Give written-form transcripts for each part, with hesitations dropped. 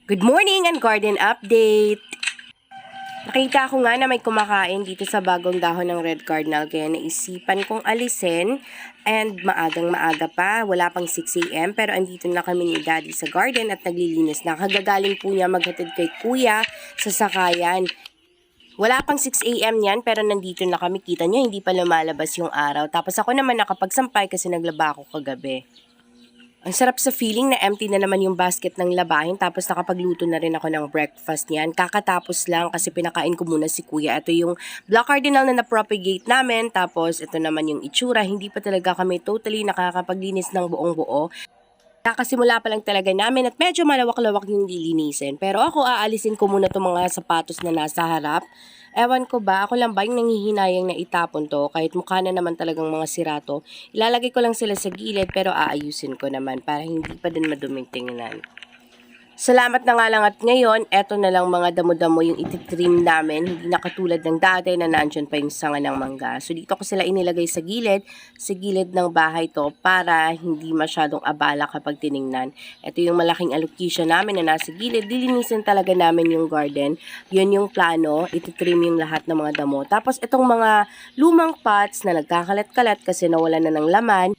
Good morning and garden update! Nakita ko nga na may kumakain dito sa bagong dahon ng red cardinal kaya naisipan kong alisin and maagang maaga pa, wala pang 6 a.m. pero andito na kami ni Daddy sa garden at naglilinis na. Kagagaling po niya maghatid kay Kuya sa sakayan. Wala pang 6 a.m. yan pero nandito na kami, kita niyo hindi pa lumalabas yung araw. Tapos ako naman nakapagsampay kasi naglaba ako kagabi. Ang sarap sa feeling na empty na naman yung basket ng labahin tapos nakapagluto na rin ako ng breakfast niyan. Kakatapos lang kasi pinakain ko muna si Kuya. Ito yung black cardinal na na-propagate namin. Tapos ito naman yung itsura. Hindi pa talaga kami totally nakakapaglinis ng buong buo. Kakasimula pa lang talaga namin at medyo malawak-lawak yung lilinisin. Pero ako aalisin ko muna itong mga sapatos na nasa harap. Ewan ko ba, ako lang ba yung nanghihinayang na itapon to kahit mukha na naman talagang mga sirato. Ilalagay ko lang sila sa gilid pero aayusin ko naman para hindi pa din maduming tingnan. Salamat na nga lang at ngayon, eto na lang mga damo-damo yung ititrim namin. Hindi na katulad ng dati na nandyan pa yung sanga ng mangga. So dito ko sila inilagay sa gilid ng bahay to para hindi masyadong abala kapag tiningnan. Ito yung malaking allocation namin na nasa gilid. Dilinisin talaga namin yung garden. Yun yung plano, ititrim yung lahat ng mga damo. Tapos itong mga lumang pots na nagkakalat-kalat kasi nawala na ng laman,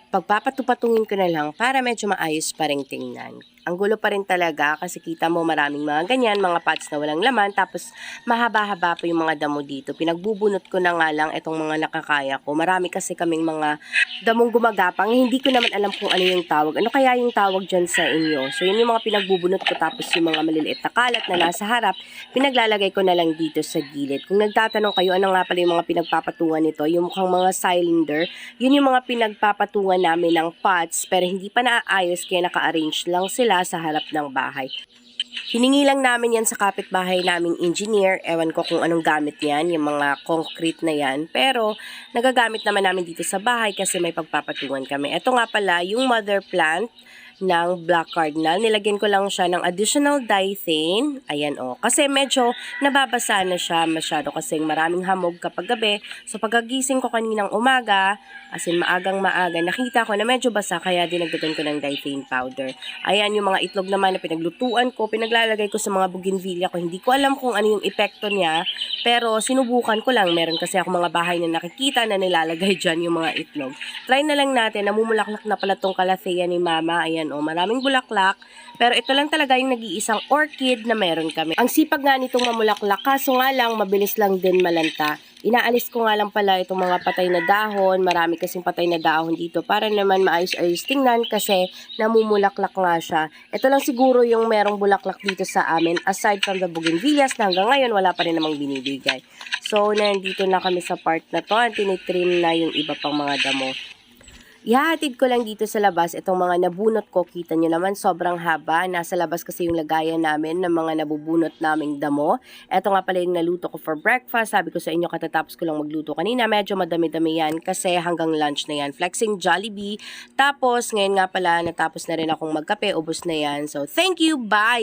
pagpapatupatungin ko na lang para medyo maayos pa rin tingnan. Ang gulo pa rin talaga kasi kita mo maraming mga ganyan, mga pots na walang laman, tapos mahaba-haba pa yung mga damo dito. Pinagbubunot ko na nga lang itong mga nakakaya ko. Marami kasi kaming mga damong gumagapang, hindi ko naman alam kung ano yung tawag. Ano kaya yung tawag dyan sa inyo? So yun yung mga pinagbubunot ko, tapos yung mga maliliit na kalat na nasa harap, pinaglalagay ko na lang dito sa gilid. Kung nagtatanong kayo, ano nga pala yung mga pinagpapatungan nito, yung mukhang mga cylinder, yun yung mga pinagpapatungan namin ng pots, pero hindi pa naaayos kaya naka-arrange lang sila sa harap ng bahay. Hiningi lang namin yan sa kapitbahay naming engineer. Ewan ko kung anong gamit yan, yung mga concrete na yan. Pero nagagamit naman namin dito sa bahay kasi may pagpapatungan kami. Ito nga pala yung mother plant ng black cardinal. Nilagyan ko lang siya ng additional diethane. Ayan o. Kasi medyo nababasa na siya masyado kasi maraming hamog kapag gabi. So pagkagising ko kaninang umaga, as in maagang maaga, nakita ko na medyo basa kaya dinagdagan ko ng diethane powder. Ayan yung mga itlog naman na pinaglutuan ko, pinaglalagay ko sa mga bougainvillea ko. Hindi ko alam kung ano yung epekto niya, pero sinubukan ko lang. Meron kasi ako mga bahay na nakikita na nilalagay dyan yung mga itlog. Try na lang natin, namumulaklak na pala tong calathea ni Mama. Ayan o, maraming bulaklak. Pero ito lang talaga yung nag-iisang orchid na meron kami. Ang sipag nga nitong mamulaklak, kaso nga lang mabilis lang din malanta. Inaalis ko nga lang pala itong mga patay na dahon. Marami kasing patay na dahon dito para naman maayos-ayos tingnan kasi namumulaklak nga siya. Ito lang siguro yung merong bulaklak dito sa amin aside from the bougainvilleas na hanggang ngayon wala pa rin namang binibigay. So nandito na kami sa part na to at tinitrim na yung iba pang mga damo. Ihahatid ko lang dito sa labas itong mga nabunot ko. Kita nyo naman sobrang haba. Nasa labas kasi yung lagayan namin ng mga nabubunot naming damo. Ito nga pala yung naluto ko for breakfast. Sabi ko sa inyo katatapos ko lang magluto kanina. Medyo madami-dami yan kasi hanggang lunch na yan. Flexing Jollibee. Tapos ngayon nga pala natapos na rin akong magkape. Ubos na yan. So thank you. Bye!